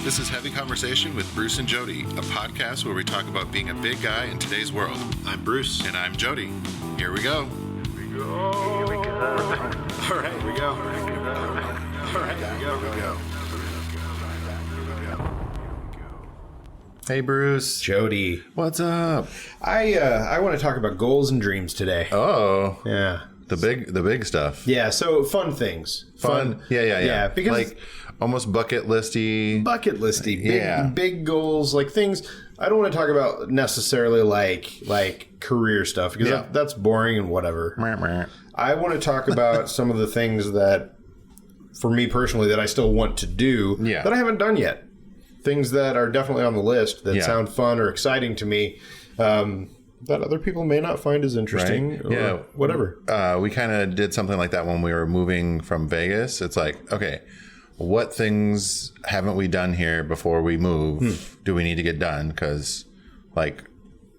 This is Heavy Conversation with Bruce and Jody, a podcast where we talk about being a big guy in today's world. I'm Bruce. And I'm Jody. Here we go. Here we go. All right, we go. All right, here we go. Hey, Bruce. Jody. What's up? I want to talk about goals and dreams today. Oh. Yeah. The big stuff. Yeah, so fun things. Fun. Yeah. Because like almost bucket listy. Big goals, like things. I don't want to talk about necessarily like career stuff because that's boring and whatever. I want to talk about some of the things that, for me personally, that I still want to do that I haven't done yet. Things that are definitely on the list that sound fun or exciting to me. That other people may not find as interesting or whatever. We kind of did something like that when we were moving from Vegas. It's like, okay, what things haven't we done here before we move? Do we need to get done? Because, like,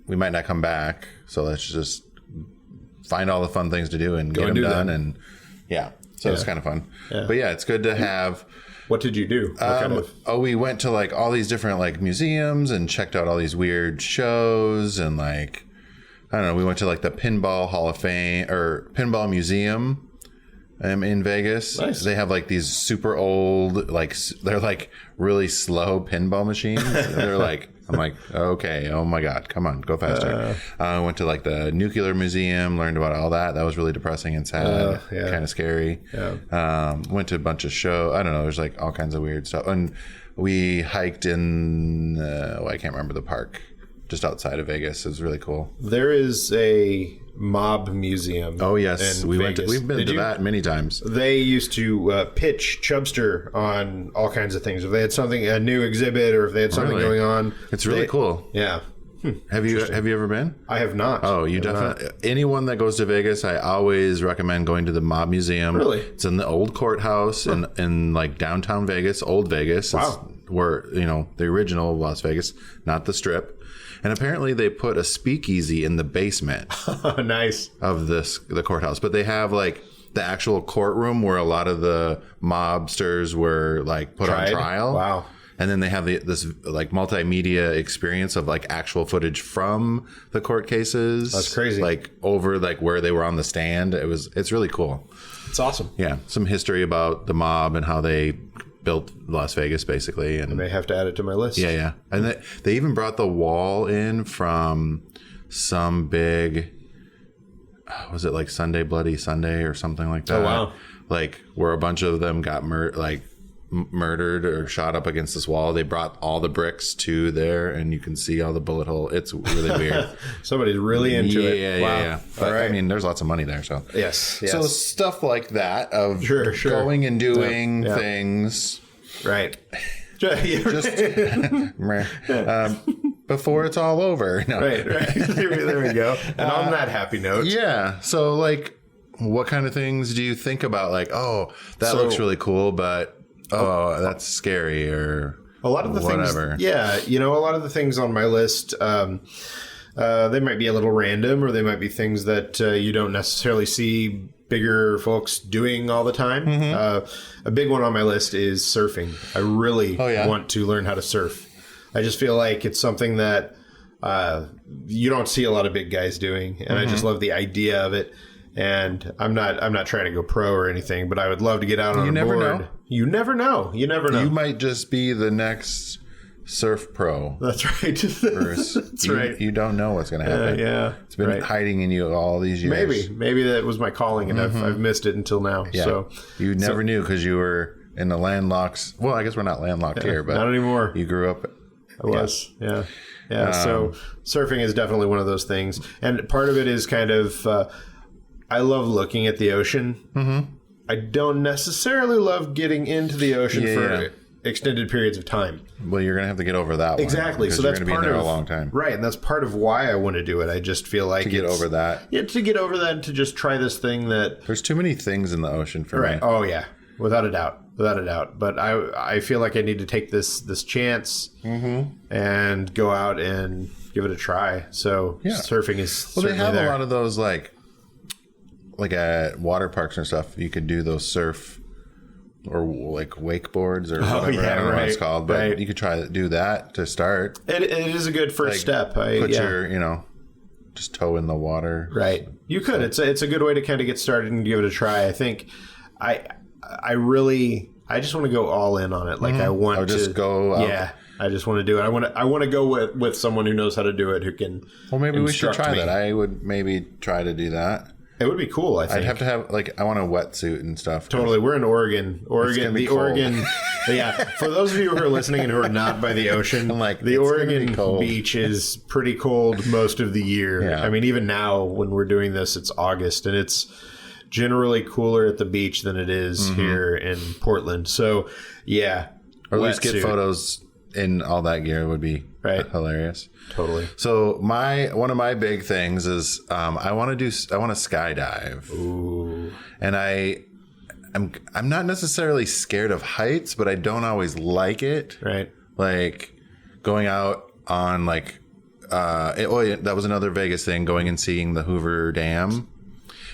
we might not come back. So let's just find all the fun things to do and get them done. And it's kind of fun. Yeah. But yeah, it's good to have. What did you do? We went to like all these different like museums and checked out all these weird shows and like, I don't know, we went to like the Pinball Hall of Fame or Pinball Museum in Vegas. Nice. They have like these super old, like they're like really slow pinball machines. They're like, I'm like, okay, oh my God, come on, go faster. I went to like the Nuclear Museum, learned about all that. That was really depressing and sad, kind of scary. Yeah. Went to a bunch of shows. I don't know, there's like all kinds of weird stuff. And we hiked in, I can't remember the park, just outside of Vegas. It was really cool. There is a mob museum. Oh yes, we've been to that many times. They used to pitch Chubster on all kinds of things. If they had a new exhibit, or if they had something going on, it's really cool. Yeah. Have you ever been? I have not. Oh, you definitely. Anyone that goes to Vegas, I always recommend going to the Mob Museum. Really? It's in the old courthouse in like downtown Vegas, old Vegas. Wow. It's where the original Las Vegas, not the Strip. And apparently they put a speakeasy in the basement. Nice. Of the courthouse. But they have like the actual courtroom where a lot of the mobsters were like put on trial. Wow. And then they have this like multimedia experience of like actual footage from the court cases. That's crazy. Like over like where they were on the stand. It's really cool. It's awesome. Yeah. Some history about the mob and how they built Las Vegas, basically. And I may have to add it to my list. Yeah. And they even brought the wall in from some big, was it like Sunday Bloody Sunday or something like that? Oh, wow. Like where a bunch of them got murdered or shot up against this wall. They brought all the bricks to there and you can see all the bullet hole. It's really weird. Somebody's really into it. Yeah. But I mean, there's lots of money there. So yes. So stuff like that of going and doing things. Right. Just before it's all over. No. Right. There we go. And on that happy note. Yeah. So like, what kind of things do you think about? Like, oh, that looks really cool, but that's scary, or a lot of the whatever. Things. Yeah, a lot of the things on my list, they might be a little random, or they might be things that you don't necessarily see bigger folks doing all the time. A big one on my list is surfing. I really want to learn how to surf. I just feel like it's something that you don't see a lot of big guys doing, and I just love the idea of it. And I'm not trying to go pro or anything, but I would love to get out on a board. You never know. You might just be the next surf pro. That's right. That's right. You don't know what's going to happen. Yeah. It's been hiding in you all these years. Maybe that was my calling, and I've missed it until now. Yeah. So you never knew because you were in the landlocked. Well, I guess we're not landlocked here, but not anymore. You grew up. I was. Yeah. So surfing is definitely one of those things, and part of it is kind of. I love looking at the ocean. Mm-hmm. I don't necessarily love getting into the ocean for extended periods of time. Well, you're going to have to get over that one. Exactly. So that's going to be there a long time. Right. And that's part of why I want to do it. I just feel like to get over that. Yeah, to get over that and to just try this thing that... There's too many things in the ocean for me. Oh, yeah. Without a doubt. But I feel like I need to take this chance and go out and give it a try. So surfing is certainly they have there. A lot of those like at water parks and stuff. You could do those surf or like wakeboards or whatever. yeah, I don't know what it's right, called, but right. you could try to do that to start. It is a good first step. Put your, just toe in the water. Right. You could. It's a good way to kind of get started and give it a try. I think I just want to go all in on it. Like I want to just go out. Yeah. I just want to do it. I want to go with someone who knows how to do it, who can. Well, maybe we should try me. that. I would maybe try to do that. It would be cool. I think I'd have to have I want a wetsuit and stuff. Totally. We're in Oregon. The cold. Oregon. Yeah. For those of you who are listening and who are not by the ocean, the Oregon beach is pretty cold most of the year. Yeah. I mean, even now when we're doing this, it's August and it's generally cooler at the beach than it is here in Portland. So, yeah. Or at least get photos in all that gear would be hilarious. Totally. So one of my big things is I want to skydive. Ooh. And I'm not necessarily scared of heights, but I don't always like it. Right. Like going out on that was another Vegas thing, going and seeing the Hoover Dam.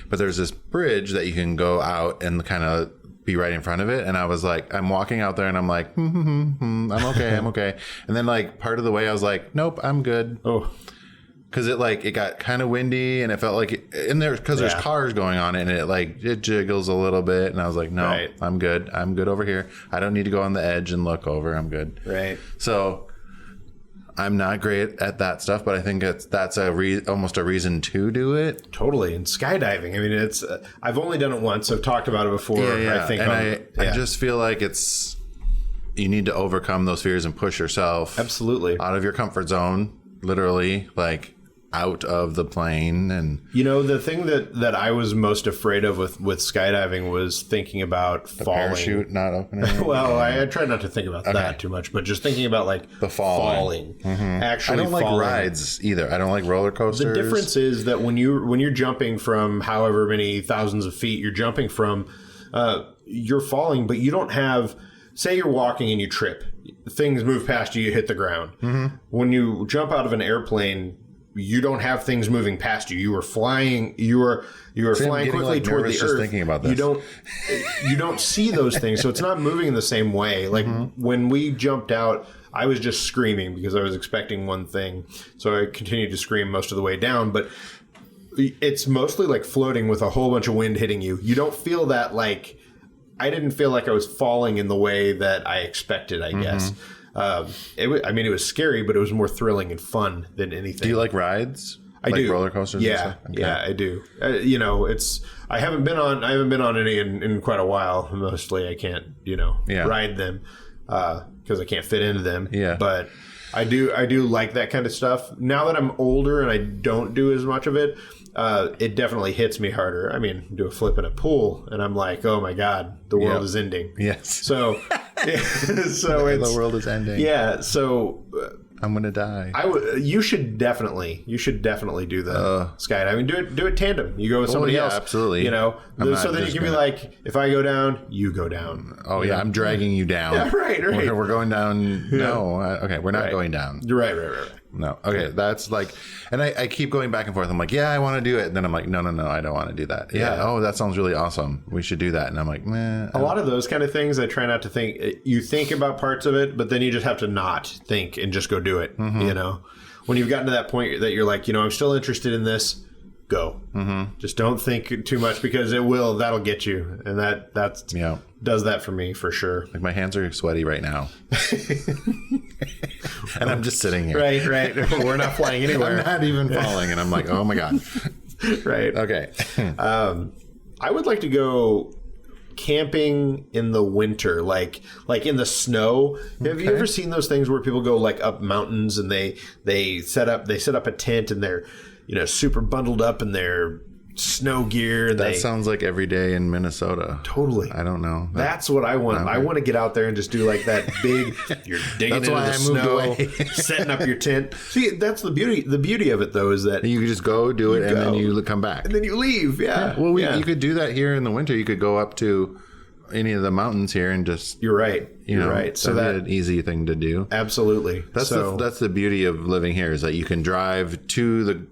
But there's this bridge that you can go out and kind of be right in front of it, and I was like, I'm walking out there and I'm like, I'm okay. And then like part of the way I was like, nope, I'm good. Oh, because it got kind of windy and it felt like there's cars going on and it jiggles a little bit, and I was like, no, I'm good over here. I don't need to go on the edge and look over. I'm good. Right. So I'm not great at that stuff, but I think that's almost a reason to do it. Totally. And skydiving, I mean, it's I've only done it once. I've talked about it before. Yeah. I think I just feel like you need to overcome those fears and push yourself absolutely out of your comfort zone, literally, like out of the plane. And the thing that I was most afraid of with skydiving was thinking about falling. Parachute not opening. Well, I try not to think about that too much, but just thinking about like the falling. Actually, I don't like rides either. I don't like roller coasters. The difference is that when you're jumping from however many thousands of feet you're jumping from, you're falling, but you don't have. Say you're walking and you trip, things move past you, you hit the ground. When you jump out of an airplane, you don't have things moving past you. You are flying. You are flying quickly toward the earth. Thinking about this. You don't see those things, so it's not moving in the same way. Like when we jumped out, I was just screaming because I was expecting one thing, so I continued to scream most of the way down. But it's mostly like floating with a whole bunch of wind hitting you. You don't feel that like. I didn't feel like I was falling in the way that I expected, I guess. It was scary, but it was more thrilling and fun than anything. Do you like rides? I do. Roller coasters? Yeah, and stuff? Okay. Yeah, I do. I haven't been on any in quite a while. Mostly, I can't ride them because I can't fit into them. Yeah, but I do like that kind of stuff. Now that I'm older and I don't do as much of it. It definitely hits me harder. I mean, do a flip in a pool, and I'm like, "Oh my God, the world is ending." Yes. So the world is ending. Yeah. So I'm gonna die. You should definitely do the skydiving. Do it tandem. You go with somebody else. Absolutely. So then you can be like, if I go down, you go down. Oh yeah, I'm dragging you down. Yeah, right. We're going down. No, okay, we're not going down. Right. No. Okay, that's like, and I keep going back and forth. I'm like, yeah, I want to do it. And then I'm like, no, I don't want to do that. Yeah. Oh, that sounds really awesome. We should do that. And I'm like, meh. A lot of those kind of things, I try not to think. You think about parts of it, but then you just have to not think and just go do it. When you've gotten to that point that you're like, I'm still interested in this, go. Just don't think too much because that'll get you. And that does that for me for sure. Like my hands are sweaty right now. And I'm just sitting here. Right. We're not flying anywhere. I'm not even falling. And I'm like, oh my God. Right. Okay. I would like to go camping in the winter, like in the snow. Have you ever seen those things where people go like up mountains and they set up a tent and they're super bundled up in their snow gear? That sounds like every day in Minnesota. Totally. I don't know. That's what I want. I want to get out there and just do like that big. You're digging into the snow, setting up your tent. See, that's the beauty. The beauty of it, though, is that you could just go do it and then you come back and then you leave. Yeah. Well, you could do that here in the winter. You could go up to any of the mountains here and just. You're right. You're right. So that's an easy thing to do. Absolutely. That's the beauty of living here is that you can drive to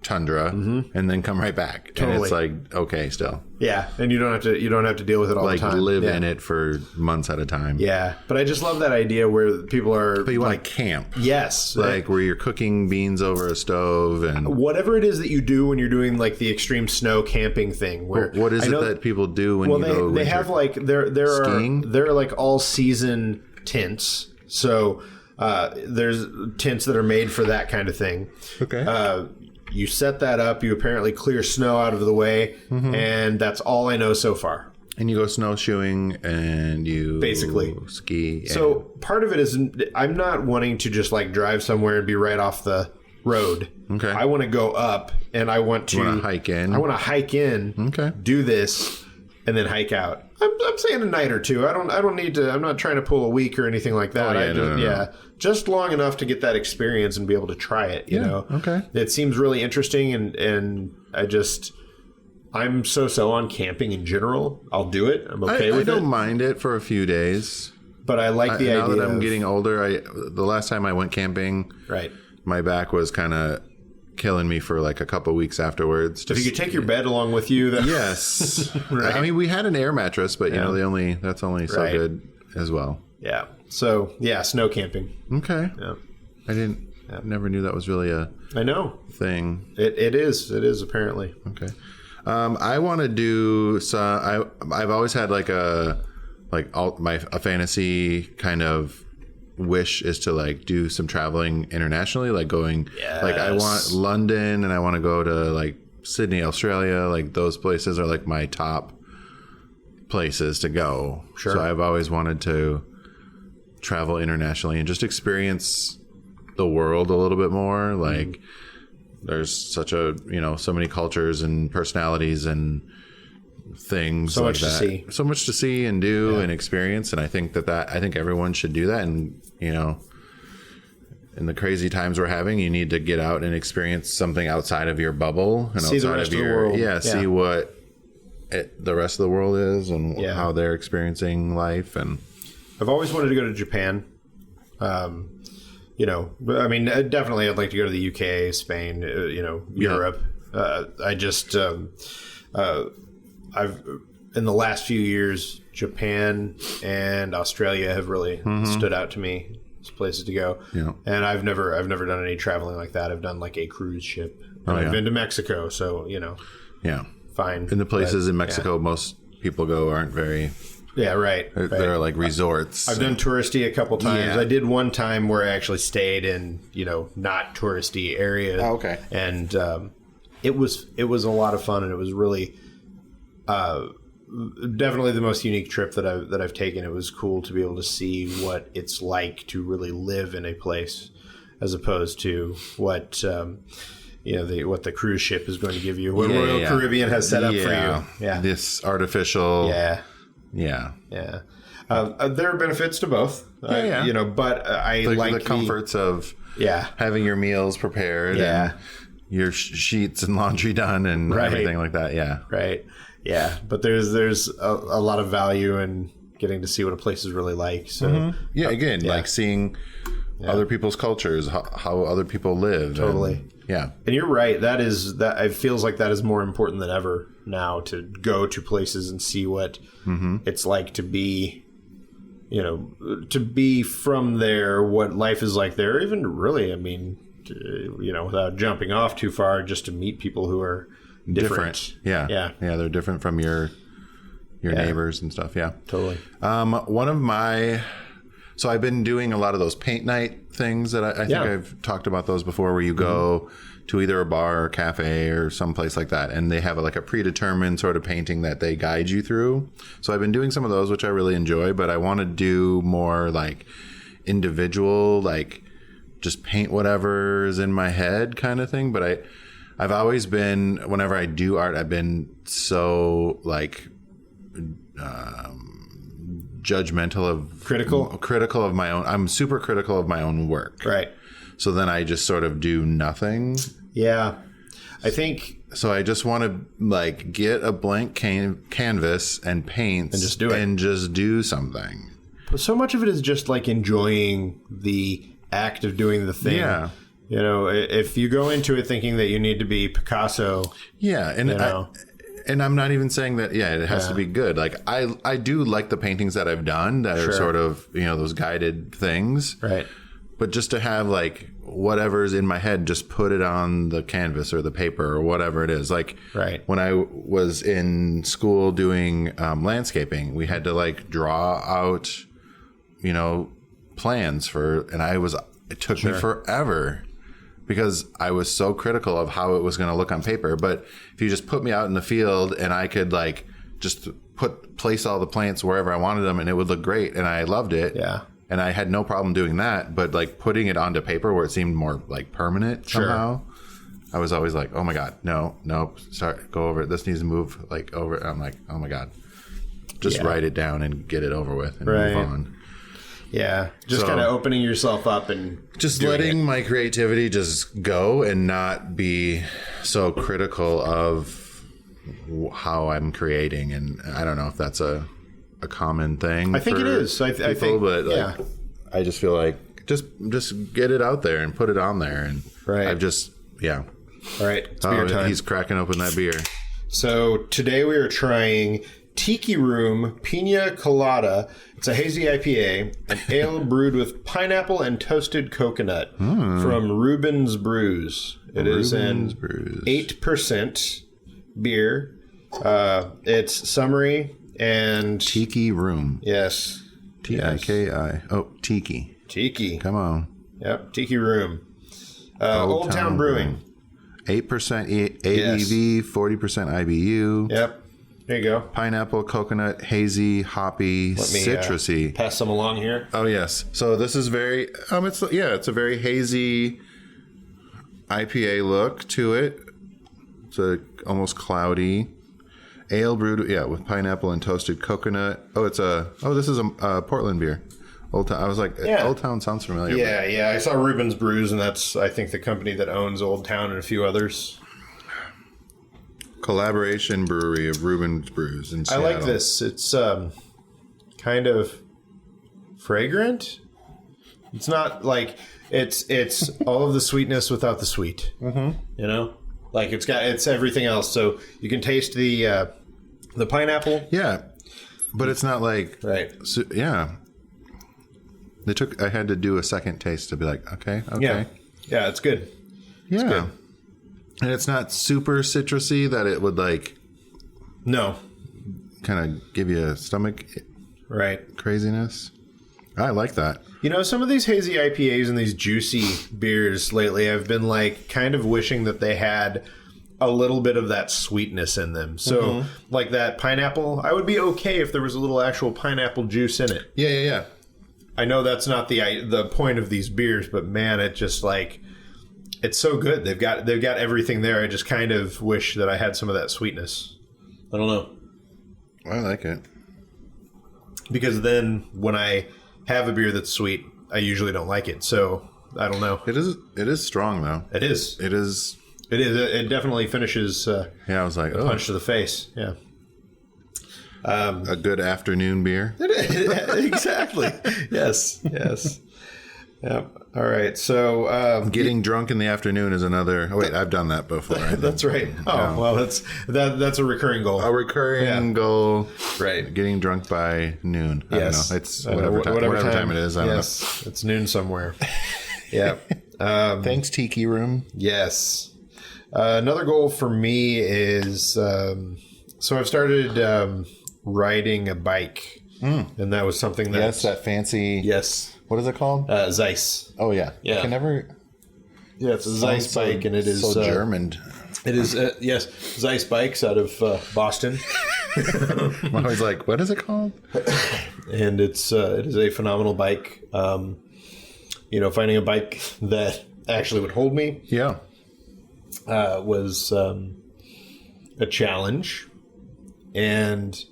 tundra and then come right back. Totally. And it's like, okay, still. Yeah, and you don't have to deal with it all Like the time. live in it for months at a time. Yeah, but I just love that idea where people are. But you want to camp. Yes, Like where you're cooking beans over a stove and whatever it is that you do when you're doing like the extreme snow camping thing. Where what is it that people do when you go? They have like there are like all season tents. So there's tents that are made for that kind of thing. Okay. You set that up. You apparently clear snow out of the way, and that's all I know so far. And you go snowshoeing and you basically ski. So part of it is I'm not wanting to just like drive somewhere and be right off the road. Okay. I want to go up and I want to hike in. I want to hike in. Okay. Do this and then hike out. I'm saying a night or two. I don't need to. I'm not trying to pull a week or anything like that. Just long enough to get that experience and be able to try it. You know. Okay. It seems really interesting, and I'm so on camping in general. I'll do it. I'm okay with it. I don't mind it for a few days. But I like the idea. Now that I'm getting older, the last time I went camping, right, my back was kind of killing me for like a couple weeks afterwards. If you could take your bed along with you, yes. Right. I mean, we had an air mattress, but you know, that's only so good as well. Yeah. So yeah, snow camping. Okay. Yeah. I never knew that was really a thing. It is apparently. Okay. I want to do I've always had like a fantasy kind of wish is to like do some traveling internationally, like going like I want London and I want to go to like Sydney, Australia. Like those places are like my top places to go. Sure. So I've always wanted to travel internationally and just experience the world a little bit more. Like there's such a, so many cultures and personalities and things so like much that. To see. So much to see and do and experience. And I think I think everyone should do that. And, in the crazy times we're having, you need to get out and experience something outside of your bubble and see outside the rest of your of the world. see what the rest of the world is and how they're experiencing life. And I've always wanted to go to Japan. I mean, definitely I'd like to go to the UK, Spain, Europe. I've in the last few years, Japan and Australia have really stood out to me as places to go. Yeah. And I've never done any traveling like that. I've done like a cruise ship. I've been to Mexico, so fine. And the places in Mexico most people go aren't very. Yeah, right. They're like resorts. I've done touristy a couple times. Yeah. I did one time where I actually stayed in, not touristy area. Oh, okay. And it was a lot of fun, and it was really definitely the most unique trip that I've taken. It was cool to be able to see what it's like to really live in a place, as opposed to what what the cruise ship is going to give you, what Royal Caribbean has set up for you. Yeah, this artificial. Yeah. There are benefits to both. But I like the comforts of having your meals prepared and your sheets and laundry done and everything like that. Yeah. Right. Yeah. But there's a lot of value in getting to see what a place is really like. So like seeing other people's cultures, how other people live. Totally. And you're right. That it feels like that is more important than ever now, to go to places and see what it's like to be, to be from there, what life is like there. Even really, I mean, without jumping off too far, just to meet people who are different. Yeah. They're different from your neighbors and stuff. Yeah, totally. So I've been doing a lot of those paint night things that I think I've talked about those before, where you go to either a bar or cafe or someplace like that, and they have a predetermined sort of painting that they guide you through. So I've been doing some of those, which I really enjoy, but I want to do more like individual, like just paint whatever's in my head kind of thing. But I've always been, whenever I do art, I've been so judgmental of critical of my own. I'm super critical of my own work. Right. So then I just sort of do nothing. Yeah. I think so. I just want to get a blank canvas and paint and just do it and just do something. So much of it is just enjoying the act of doing the thing. Yeah. You know, if you go into it thinking that you need to be Picasso, Yeah, and and I'm not even saying that. Yeah, it has to be good. Like I do like the paintings that I've done that are sort of those guided things, right? But just to have like whatever's in my head, just put it on the canvas or the paper or whatever it is. Like when I was in school doing landscaping, we had to like draw out, plans for, and it took me forever. Because I was so critical of how it was going to look on paper. But if you just put me out in the field and I could like just place all the plants wherever I wanted them and it would look great and I loved it. Yeah. And I had no problem doing that. But like putting it onto paper where it seemed more like permanent somehow, I was always like, oh my God, no, go over it. This needs to move like over. I'm like, oh my God, just write it down and get it over with and move on. Yeah, just kind of opening yourself up and just letting my creativity just go and not be so critical of how I'm creating. And I don't know if that's a common thing. I think it is. I think, but like, I just feel like just get it out there and put it on there. And I've just All right, it's beer time. He's cracking open that beer. So today we are trying Tiki Room Pina Colada. It's a hazy IPA, an ale brewed with pineapple and toasted coconut from Reuben's Brews. It is an 8% beer. It's summery and Tiki Room. Yes. T-I-K-I. Oh, Tiki. Tiki. Come on. Yep, Tiki Room. Old Town Brewing. 8% ABV, 40% IBU. Yep. There you go. Pineapple, coconut, hazy, hoppy, citrusy. Pass some along here. Oh yes. So this is very it's a very hazy IPA look to it. It's almost cloudy. Ale brewed with pineapple and toasted coconut. This is a Portland beer. Old Town. I was like, Old Town sounds familiar. Yeah. I saw Reuben's Brews, and that's I think the company that owns Old Town and a few others. Collaboration brewery of Reuben's Brews in Seattle. I like this. It's kind of fragrant. It's not like it's all of the sweetness without the sweet. Mm-hmm. Like it's everything else. So you can taste the pineapple. Yeah, but it's not like yeah. I had to do a second taste to be like, okay. Yeah, it's good. Yeah. It's good. And it's not super citrusy that it would like... No. Kind of give you a stomach... craziness. I like that. Some of these hazy IPAs and these juicy beers lately, I've been like kind of wishing that they had a little bit of that sweetness in them. So like that pineapple, I would be okay if there was a little actual pineapple juice in it. Yeah. I know that's not the point of these beers, but man, it just like... It's so good. They've got everything there. I just kind of wish that I had some of that sweetness. I don't know. I like it. Because then when I have a beer that's sweet, I usually don't like it. So I don't know. It is strong though. It is. It definitely finishes I was like, a punch to the face. Yeah. A good afternoon beer. It is. Exactly. Yes. Yep. All right. So getting drunk in the afternoon is another. Oh wait, I've done that before. That's right. Oh well, that's a recurring goal. A recurring goal. Right. Getting drunk by noon. I don't know. It's whatever time it is. I don't know. It's noon somewhere. Yeah. Thanks, Tiki Room. Yes. Another goal for me is so I've started riding a bike, and that was something that that fancy. Yes. What is it called? Zeiss. Oh, yeah. Yeah. I can never... Yeah, it's a Zeiss bike, and it is... So German. It is, yes, Zeiss bikes out of Boston. I'm always like, what is it called? And it is a phenomenal bike. Finding a bike that actually would hold me was a challenge. And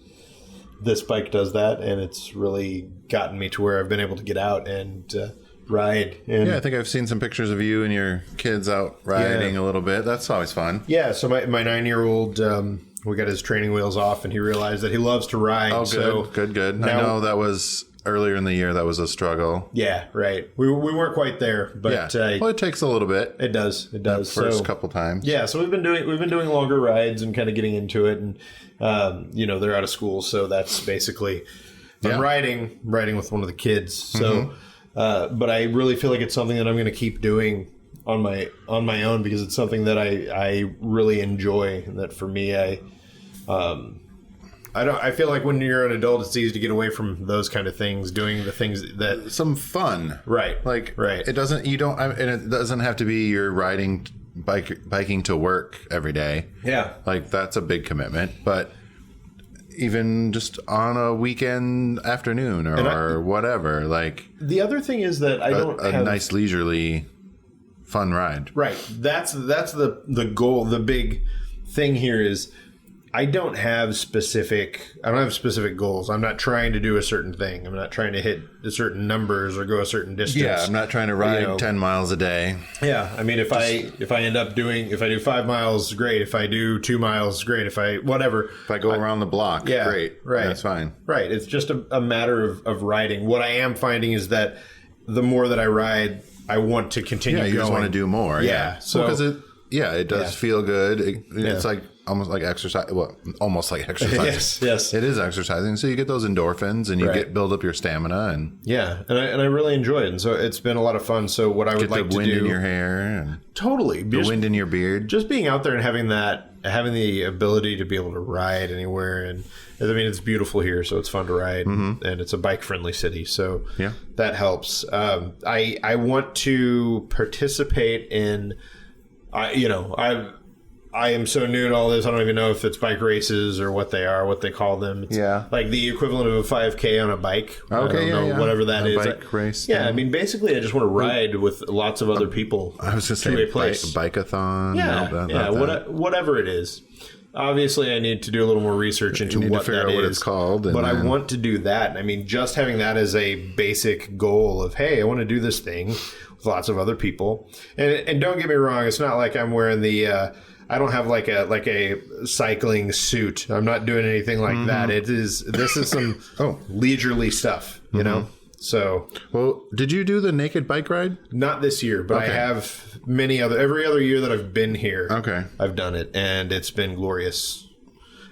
this bike does that, and it's really gotten me to where I've been able to get out and ride. And I think I've seen some pictures of you and your kids out riding a little bit. That's always fun. Yeah, so my 9-year-old, we got his training wheels off, and he realized that he loves to ride. Oh, good, good. I know that was earlier in the year that was a struggle. Yeah, right. We weren't quite there, but Well, it takes a little bit. it does. It does. First couple times. Yeah, so we've been doing longer rides and kind of getting into it, and they're out of school, so that's basically I'm riding with one of the kids. So, but I really feel like it's something that I'm going to keep doing on my own because it's something that I really enjoy, and that for me I feel like when you're an adult, it's easy to get away from those kind of things, doing the things that some fun, right? Like, right. It doesn't. You don't, and it doesn't have to be you're biking to work every day. Yeah, like that's a big commitment. But even just on a weekend afternoon or whatever, like the other thing is that I don't have a nice leisurely, fun ride. Right. That's the goal. The big thing here is I don't have specific goals. I'm not trying to do a certain thing. I'm not trying to hit a certain numbers or go a certain distance. Yeah, I'm not trying to ride 10 miles a day. Yeah, I mean, if I do 5 miles, great. If I do 2 miles, great. If I go around the block, great. Right, that's fine. Right. It's just a matter of riding. What I am finding is that the more that I ride, I want to continue. Yeah, you just want to do more. Yeah. So because it does feel good. It's like almost like exercise. Well, almost like exercise. Yes. It is exercising. So you get those endorphins and you build up your stamina and and I really enjoy it. And so it's been a lot of fun. So what I would like to do, the wind in your hair and totally the wind in your beard, just being out there and having the ability to be able to ride anywhere. And I mean, it's beautiful here, so it's fun to ride, and it's a bike friendly city. So that helps. I want to participate in. I am so new to all this. I don't even know if it's bike races or what they are, what they call them. It's like the equivalent of a 5K on a bike. Okay, whatever that is. Bike race. Yeah, I mean, basically, I just want to ride with lots of other people. I was just saying, bike-a-thon. Whatever it is. Obviously, I need to do a little more research into what that is. What it's called. But I want to do that. I mean, just having that as a basic goal of, hey, I want to do this thing with lots of other people. And don't get me wrong, it's not like I'm wearing the... I don't have like a cycling suit. I'm not doing anything like that. This is some leisurely stuff, you know? So, well, did you do the naked bike ride? Not this year, but I have every other year that I've been here. Okay. I've done it and it's been glorious.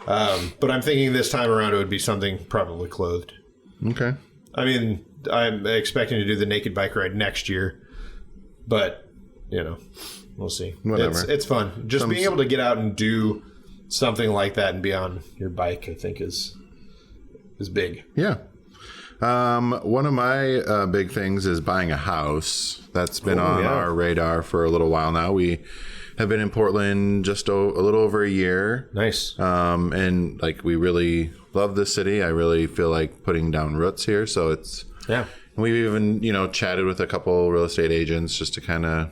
But I'm thinking this time around it would be something probably clothed. Okay. I mean, I'm expecting to do the naked bike ride next year, but we'll see. Whatever. It's fun. Just being able to get out and do something like that and be on your bike, I think, is big. Yeah. One of my big things is buying a house. That's been on our radar for a little while now. We have been in Portland just a little over a year. Nice. And like we really love this city. I really feel like putting down roots here. So it's we've even chatted with a couple real estate agents just to kind of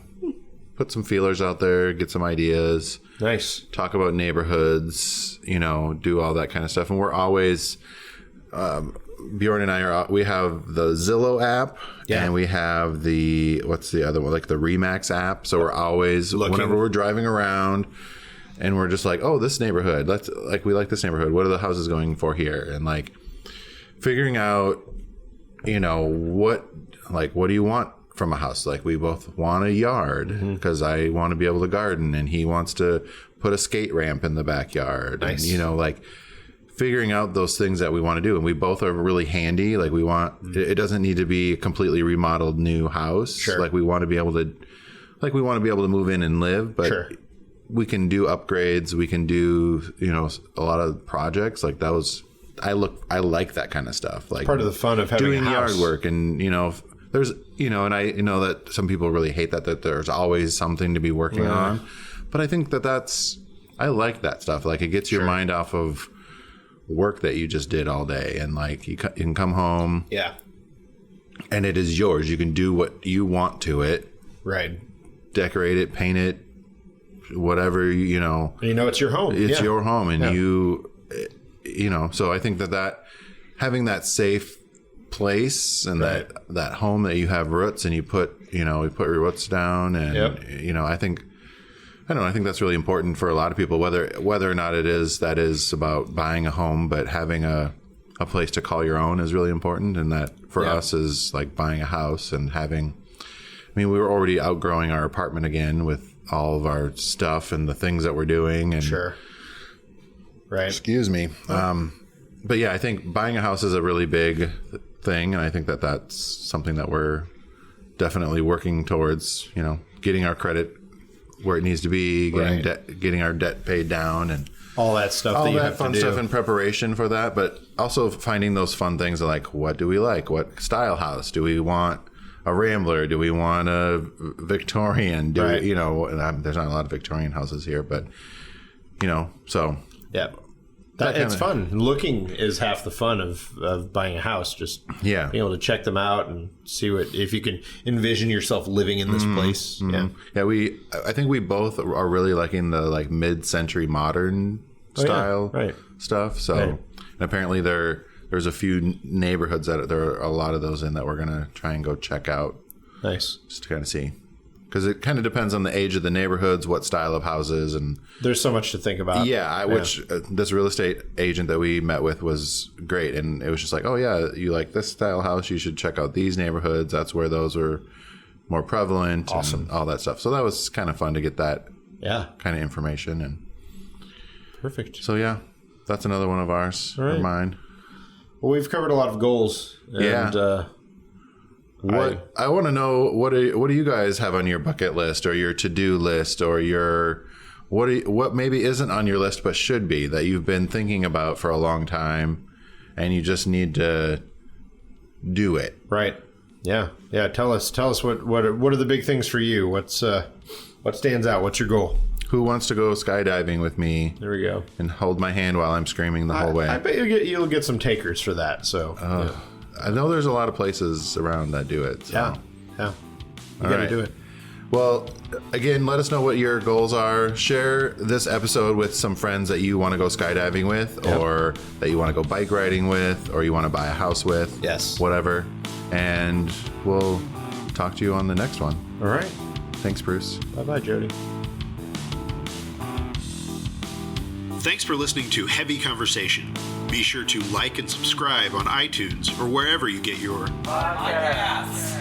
put some feelers out there, get some ideas. Nice. Talk about neighborhoods, do all that kind of stuff. And we're always, Bjorn and I we have the Zillow app and we have what's the other one? Like the Remax app. So we're always, whenever we're driving around and we're just like, oh, this neighborhood, we like this neighborhood. What are the houses going for here? And like figuring out, what do you want from a house? Like we both want a yard because I want to be able to garden and he wants to put a skate ramp in the backyard. Nice. And, like figuring out those things that we want to do. And we both are really handy. Like we want, it doesn't need to be a completely remodeled new house. Sure. Like we want to be able to move in and live, but we can do upgrades. We can do, a lot of projects like that was, I like that kind of stuff. Like part of the fun of having doing a house. yard work and, there's, and I know that some people really hate that there's always something to be working on. But I think I like that stuff. Like it gets your mind off of work that you just did all day. And like you can come home. Yeah. And it is yours. You can do what you want to it. Right. Decorate it, paint it, whatever, it's your home. It's your home. And so I think that having that safe place and that home that you have roots and you put your roots down and I think that's really important for a lot of people, whether or not that is about buying a home, but having a a place to call your own is really important. And that for Yeah. us is like buying a house and having, we were already outgrowing our apartment again with all of our stuff and the things that we're doing. And Sure. Right. excuse me. But yeah, I think buying a house is a really big thing. And I think that that's something that we're definitely working towards, getting our credit where it needs to be, getting our debt paid down, and All that stuff all that you that have fun to do. stuff in preparation for that. But also finding those fun things like, what do we like? What style house? Do we want a Rambler? Do we want a Victorian? Right. And there's not a lot of Victorian houses here, but so Yeah. It's fun. Looking is half the fun of buying a house. Just yeah. being able to check them out and see if you can envision yourself living in this place. Yeah. Yeah, I think we both are really liking the like mid-century modern style stuff. So and apparently there's a few neighborhoods that there are a lot of those in that we're gonna try and go check out. Nice. Just to kind of see. Because it kind of depends on the age of the neighborhoods, what style of houses, and there's so much to think about. Yeah, which this real estate agent that we met with was great, and it was just like, oh yeah, you like this style house, you should check out these neighborhoods. That's where those are more prevalent. Awesome. And all that stuff. So that was kind of fun to get that kind of information. And perfect. So yeah, that's another one of ours or mine. Well, we've covered a lot of goals. And, I want to know what do you guys have on your bucket list or your to-do list or your what maybe isn't on your list but should be that you've been thinking about for a long time and you just need to do it. Right. Yeah. Yeah. Tell us what are the big things for you? What stands out? What's your goal? Who wants to go skydiving with me? There we go. And hold my hand while I'm screaming the whole way. I bet you'll get some takers for that. So. I know there's a lot of places around that do it. So. Yeah. You got to do it. Well, again, let us know what your goals are. Share this episode with some friends that you want to go skydiving with or that you want to go bike riding with or you want to buy a house with. Yes. Whatever. And we'll talk to you on the next one. All right. Thanks, Bruce. Bye-bye, Jody. Thanks for listening to Heavy Conversation. Be sure to like and subscribe on iTunes or wherever you get your podcasts.